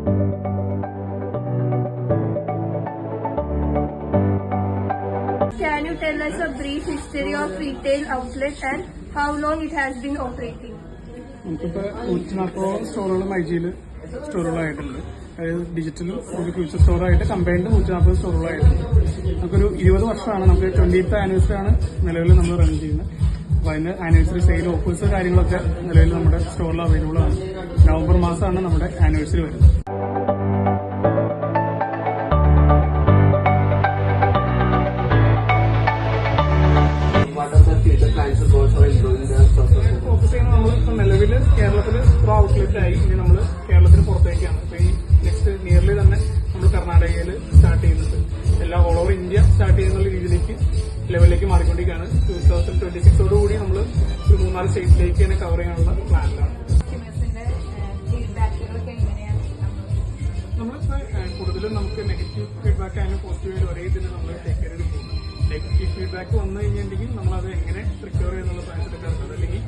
Can you tell us a brief history of retail outlet and how long it has been operating? നമുക്കിപ്പോൾ 140 സ്റ്റോറുകൾ മൈജിയിൽ സ്റ്റോറുകളായിട്ടുണ്ട്. അതായത് ഡിജിറ്റലും ഒരു future സ്റ്റോറായിട്ട് combined 140 സ്റ്റോറുകളായിട്ടുണ്ട്. നമുക്കൊരു 20 വർഷമാണ്, നമുക്ക് 20th ആനിവേഴ്സറി ആണ് നിലവിൽ നമ്മൾ റൺ ചെയ്യുന്നത്. അപ്പോൾ അതിന് ആനിവേഴ്സറി സെയിൽ ഓഫേഴ്സ് കാര്യങ്ങളൊക്കെ നിലവിൽ നമ്മുടെ സ്റ്റോറിൽ അവൈലബിൾ ആണ്. നവംബർ മാസമാണ് നമ്മുടെ ആനിവേഴ്സറി വരുന്നത്. ഫോക്കസ് ചെയ്യുന്നത് നമ്മളിപ്പോൾ നിലവിൽ കേരളത്തിൽ ഇത്ര ഔട്ട്ലെറ്റ് ആയി. ഇനി നമ്മൾ കേരളത്തിന് പുറത്തേക്കാണ്. ഇപ്പോൾ ഈ നെക്സ്റ്റ് നിയർലി തന്നെ നമ്മൾ കർണാടകയിൽ സ്റ്റാർട്ട് ചെയ്യുന്നുണ്ട്. എല്ലാം ഓൾ ഓവർ ഇന്ത്യ സ്റ്റാർട്ട് ചെയ്യുന്ന രീതിയിലേക്ക് ലെവലിലേക്ക് മാറിക്കൊണ്ടിരിക്കുകയാണ്. 2026 കൂടി നമ്മൾ ഒരു 3-4 സ്റ്റേറ്റിലേക്ക് തന്നെ കവർ ചെയ്യാനുള്ള പ്ലാനിലാണ്. നമ്മളിപ്പോൾ കൂടുതലും നമുക്ക് നെഗറ്റീവ് ഫീഡ്ബാക്ക് ആയാലും പോസിറ്റീവ് ഒരേ ഇതിന് നമ്മൾ ടേക്ക് കെയർ ചെയ്ത് പോകുന്നത്. നെഗറ്റീവ് ഫീഡ്ബാക്ക് വന്നു കഴിഞ്ഞിട്ടുണ്ടെങ്കിൽ നമ്മളത് എങ്ങനെ റിക്കവർ ചെയ്യുന്നുള്ള പ്ലാൻസ് എടുക്കാറുണ്ട്. അല്ലെങ്കിൽ